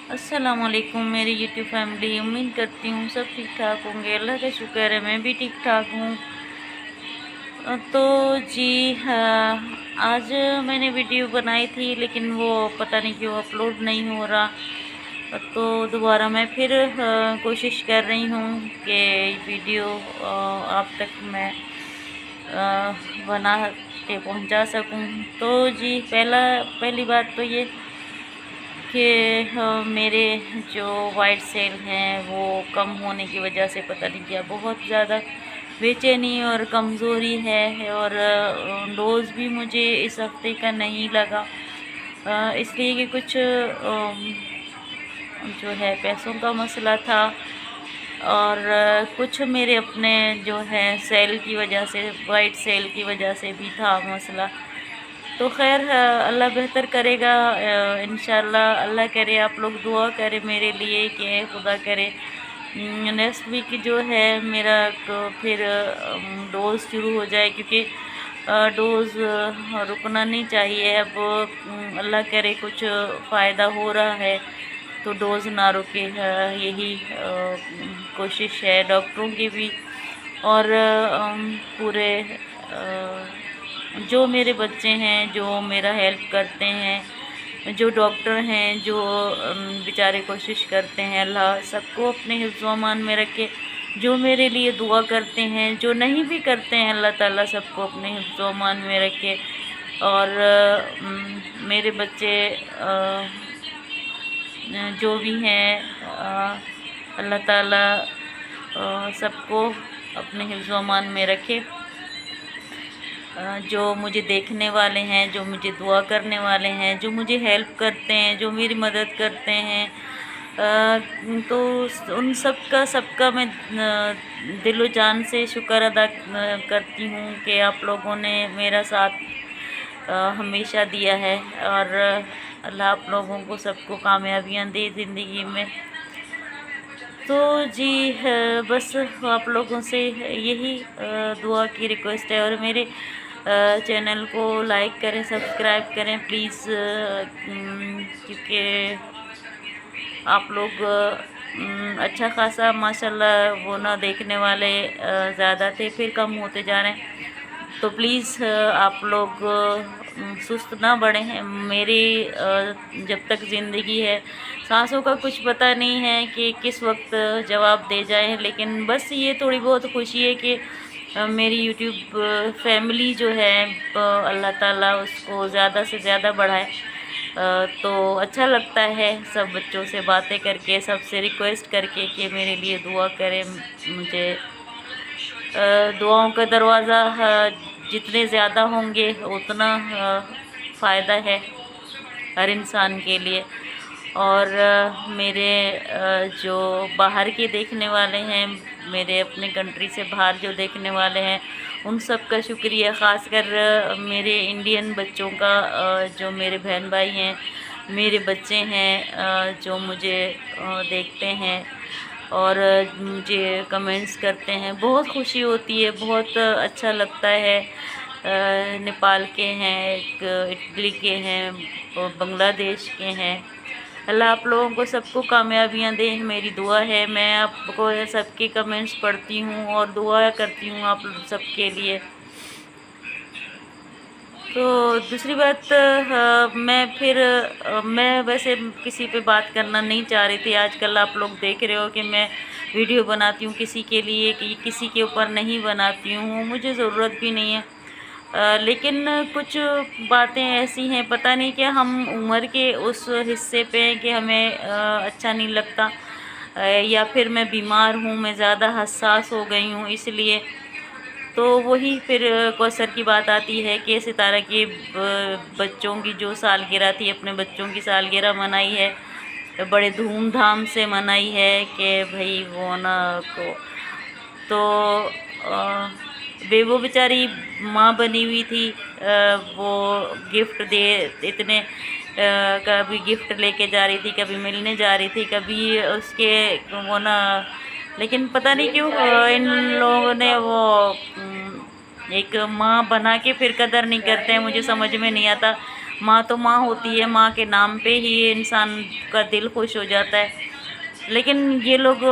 अस्सलामुअलैकुम मेरी YouTube family. उम्मीद करती हूँ सब ठीक ठाक होंगे। अल्लाह का शुक्र है मैं भी ठीक ठाक हूँ। तो जी हाँ, आज मैंने वीडियो बनाई थी लेकिन वो पता नहीं क्यों अपलोड नहीं हो रहा। तो दोबारा मैं फिर कोशिश कर रही हूँ कि वीडियो आप तक मैं बना के पहुँचा सकूँ। तो जी पहली बात तो ये कि मेरे जो वाइट सेल हैं वो कम होने की वजह से पता नहीं क्या बहुत ज़्यादा बेचैनी और कमज़ोरी है। और डोज़ भी मुझे इस हफ्ते का नहीं लगा, इसलिए कि कुछ जो है पैसों का मसला था और कुछ मेरे अपने जो है सेल की वजह से, वाइट सेल की वजह से भी था मसला। तो खैर अल्लाह बेहतर करेगा इंशाल्लाह। अल्लाह करे आप लोग दुआ करें मेरे लिए कि खुदा करे नेक्स्ट वीक जो है मेरा फिर डोज़ शुरू हो जाए, क्योंकि डोज़ रुकना नहीं चाहिए। अब अल्लाह करे कुछ फ़ायदा हो रहा है तो डोज़ ना रुके, यही कोशिश है डॉक्टरों की भी। और पूरे जो मेरे बच्चे हैं जो मेरा हेल्प करते हैं, जो डॉक्टर हैं जो बेचारे कोशिश करते हैं, अल्लाह सबको अपने हिफ्ज़ व अमान में रखे। जो मेरे लिए दुआ करते हैं, जो नहीं भी करते हैं, अल्लाह ताला सबको अपने हिफ्ज़ व अमान में रखे। और मेरे बच्चे जो भी हैं, अल्लाह ताला सबको अपने हिफ्ज़ व अमान में रखे। जो मुझे देखने वाले हैं, जो मुझे दुआ करने वाले हैं, जो मुझे हेल्प करते हैं, जो मेरी मदद करते हैं, तो उन सबका मैं दिलो जान से शुक्र अदा करती हूँ कि आप लोगों ने मेरा साथ हमेशा दिया है। और अल्लाह आप लोगों को सबको कामयाबियाँ दे ज़िंदगी में। तो जी बस आप लोगों से यही दुआ की रिक्वेस्ट है। और मेरे चैनल को लाइक करें, सब्सक्राइब करें प्लीज़, क्योंकि आप लोग अच्छा खासा माशाल्लाह वो ना देखने वाले ज़्यादा थे, फिर कम होते जा रहे हैं। तो प्लीज़ आप लोग सुस्त ना बढ़ें। मेरी जब तक ज़िंदगी है, सांसों का कुछ पता नहीं है कि किस वक्त जवाब दे जाए, लेकिन बस ये थोड़ी बहुत खुशी है कि मेरी यूट्यूब फैमिली जो है अल्लाह ताला उसको ज़्यादा से ज़्यादा बढ़ाए। तो अच्छा लगता है सब बच्चों से बातें करके, सबसे रिक्वेस्ट करके कि मेरे लिए दुआ करें। मुझे दुआओं का दरवाज़ा जितने ज़्यादा होंगे उतना फ़ायदा है हर इंसान के लिए। और मेरे जो बाहर के देखने वाले हैं, मेरे अपने कंट्री से बाहर जो देखने वाले हैं, उन सब का शुक्रिया। ख़ासकर मेरे इंडियन बच्चों का, जो मेरे बहन भाई हैं, मेरे बच्चे हैं, जो मुझे देखते हैं और मुझे कमेंट्स करते हैं, बहुत खुशी होती है, बहुत अच्छा लगता है। नेपाल के हैं, एक इटली के हैं, और बांग्लादेश के हैं। अल्लाह आप लोगों को सबको कामयाबियाँ दे, मेरी दुआ है। मैं आपको सबके कमेंट्स पढ़ती हूँ और दुआ करती हूँ आप सबके लिए। तो दूसरी बात, मैं वैसे किसी पे बात करना नहीं चाह रही थी। आजकल आप लोग देख रहे हो कि मैं वीडियो बनाती हूँ किसी के लिए, कि किसी के ऊपर नहीं बनाती हूँ, मुझे ज़रूरत भी नहीं है। लेकिन कुछ बातें ऐसी हैं, पता नहीं क्या हम उम्र के उस हिस्से पे हैं कि हमें अच्छा नहीं लगता, या फिर मैं बीमार हूँ, मैं ज़्यादा हसास हो गई हूँ इसलिए। तो वही फिर कौसर की बात आती है कि सितारा के बच्चों की जो सालगिरह थी, अपने बच्चों की सालगिरह मनाई है, बड़े धूमधाम से मनाई है कि भाई वो ना को तो वो बेचारी माँ बनी हुई थी, वो गिफ्ट दे इतने कभी गिफ्ट लेके जा रही थी, कभी मिलने जा रही थी, कभी उसके वो ना, लेकिन पता नहीं क्यों इन लोगों ने वो एक माँ बना के फिर कदर नहीं करते हैं। मुझे समझ में नहीं आता, ماں تو ماں ہوتی ہے، ماں کے نام پہ ہی انسان کا دل خوش ہو جاتا ہے۔ لیکن یہ لوگ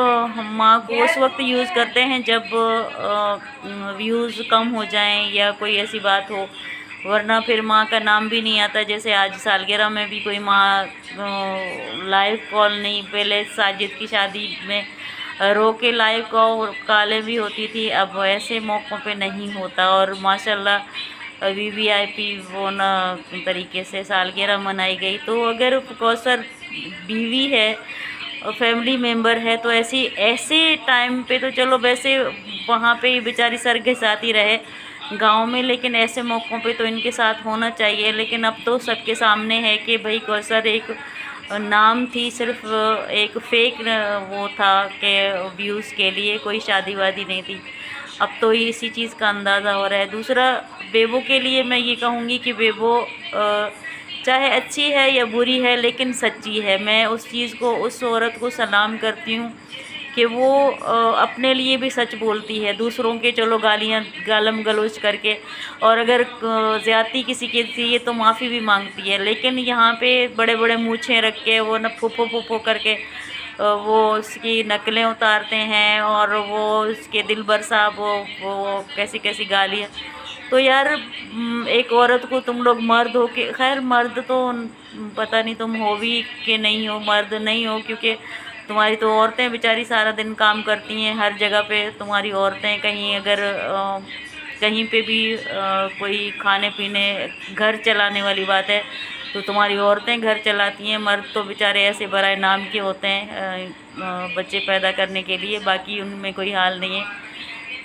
ماں کو اس وقت یوز کرتے ہیں جب ویوز کم ہو جائیں یا کوئی ایسی بات ہو، ورنہ پھر ماں کا نام بھی نہیں آتا۔ جیسے آج سالگرہ میں بھی کوئی ماں لائیو کال نہیں، پہلے ساجد کی شادی میں رو کے لائیو کالیں بھی ہوتی تھی، اب ایسے موقعوں پہ نہیں ہوتا۔ اور ماشاءاللہ VVIP وہ نا طریقے سے سالگرہ منائی گئی۔ تو اگر کوثر بیوی ہے، فیملی ممبر ہے، تو ایسے ٹائم پہ تو چلو ویسے وہاں پہ بیچاری سرگساتی رہے گاؤں میں، لیکن ایسے موقعوں پہ تو ان کے ساتھ ہونا چاہیے۔ لیکن اب تو سب کے سامنے ہے کہ بھئی کوثر ایک نام تھی، صرف ایک فیک وہ تھا کہ ویوز کے لیے، کوئی شادی وادی نہیں تھی۔ اب تو اسی چیز کا اندازہ ہو رہا ہے۔ دوسرا، بیبو کے لیے میں یہ کہوں گی کہ بیبو چاہے اچھی ہے یا بری ہے لیکن سچی ہے۔ میں اس چیز کو، اس عورت کو سلام کرتی ہوں کہ وہ اپنے لیے بھی سچ بولتی ہے، دوسروں کے چلو گالم گلوچ کر کے، اور اگر زیادتی کسی کے لیے تو معافی بھی مانگتی ہے۔ لیکن یہاں پہ بڑے بڑے مونچھیں رکھ کے وہ نہ پھپھو پھپھو کر کے وہ اس کی نقلیں اتارتے ہیں، اور وہ اس کے دلبر صاحب وہ کیسی کیسی گالیاں۔ تو یار ایک عورت کو تم لوگ مرد ہو کے، خیر مرد تو پتہ نہیں تم ہو بھی کہ نہیں ہو، مرد نہیں ہو، کیونکہ تمہاری تو عورتیں بیچاری سارا دن کام کرتی ہیں ہر جگہ پہ۔ تمہاری عورتیں کہیں اگر کہیں پہ بھی کوئی کھانے پینے، گھر چلانے والی بات ہے تو تمہاری عورتیں گھر چلاتی ہیں، مرد تو بیچارے ایسے برائے نام کے ہوتے ہیں بچے پیدا کرنے کے لیے۔ باقی ان میں کوئی حال نہیں ہے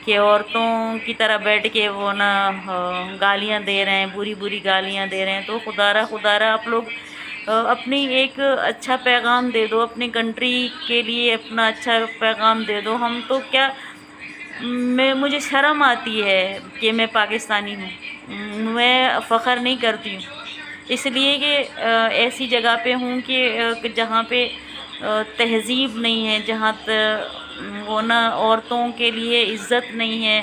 کہ عورتوں کی طرح بیٹھ کے وہ نا گالیاں دے رہے ہیں، بری بری گالیاں دے رہے ہیں۔ تو خدا آپ لوگ اپنی ایک اچھا پیغام دے دو، اپنی کنٹری کے لیے اپنا اچھا پیغام دے دو۔ ہم تو کیا، مجھے شرم آتی ہے کہ میں پاکستانی ہوں، میں فخر نہیں کرتی ہوں اس لیے کہ ایسی جگہ پہ ہوں کہ جہاں پہ تہذیب نہیں ہے، جہاں وہ نا عورتوں کے لیے عزت نہیں ہے،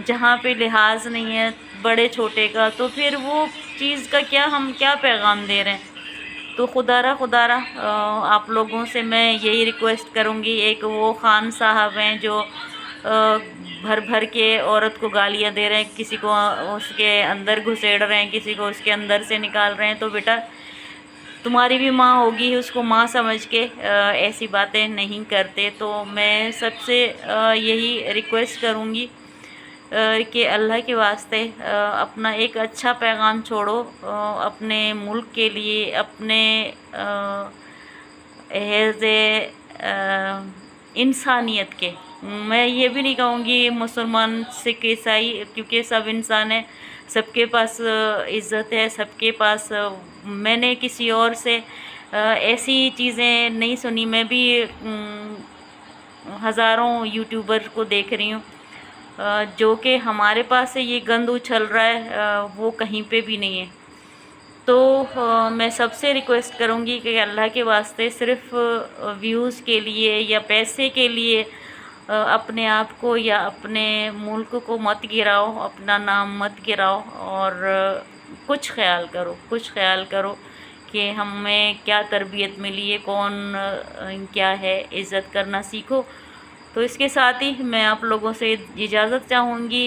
جہاں پہ لحاظ نہیں ہے بڑے چھوٹے کا، تو پھر وہ چیز کا کیا، ہم کیا پیغام دے رہے ہیں۔ تو خدا را آپ لوگوں سے میں یہی ریکویسٹ کروں گی، ایک وہ خان صاحب ہیں جو بھر بھر کے عورت کو گالیاں دے رہے ہیں، کسی کو اس کے اندر گھسیڑ رہے ہیں، کسی کو اس کے اندر سے نکال رہے ہیں، تو بیٹا تمہاری بھی ماں ہوگی، اس کو ماں سمجھ کے ایسی باتیں نہیں کرتے۔ تو میں سب سے یہی ریکویسٹ کروں گی کہ اللہ کے واسطے اپنا ایک اچھا پیغام چھوڑو اپنے ملک کے لیے، اپنے ایز انسانیت کے۔ میں یہ بھی نہیں کہوں گی مسلمان سکھ عیسائی، کیونکہ سب انسان ہیں، سب کے پاس عزت ہے، سب کے پاس۔ میں نے کسی اور سے ایسی چیزیں نہیں سنی، میں بھی ہزاروں یوٹیوبر کو دیکھ رہی ہوں جو کہ ہمارے پاس سے یہ گند اچھل رہا ہے، وہ کہیں پہ بھی نہیں ہے۔ تو میں سب سے ریکویسٹ کروں گی کہ اللہ کے واسطے صرف ویوز کے لیے یا پیسے کے لیے اپنے آپ کو یا اپنے ملک کو مت گراؤ، اپنا نام مت گراؤ، اور کچھ خیال کرو کہ ہمیں کیا تربیت ملی ہے، کون کیا ہے، عزت کرنا سیکھو۔ تو اس کے ساتھ ہی میں آپ لوگوں سے اجازت چاہوں گی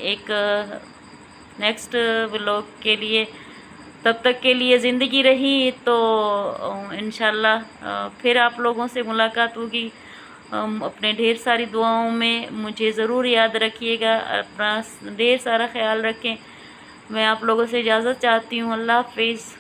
ایک نیکسٹ ولاگ کے لیے۔ تب تک کے لیے زندگی رہی تو انشاءاللہ پھر آپ لوگوں سے ملاقات ہوگی۔ اپنے ڈھیر ساری دعاؤں میں مجھے ضرور یاد رکھیے گا، اپنا ڈھیر سارا خیال رکھیں۔ میں آپ لوگوں سے اجازت چاہتی ہوں۔ اللہ حافظ۔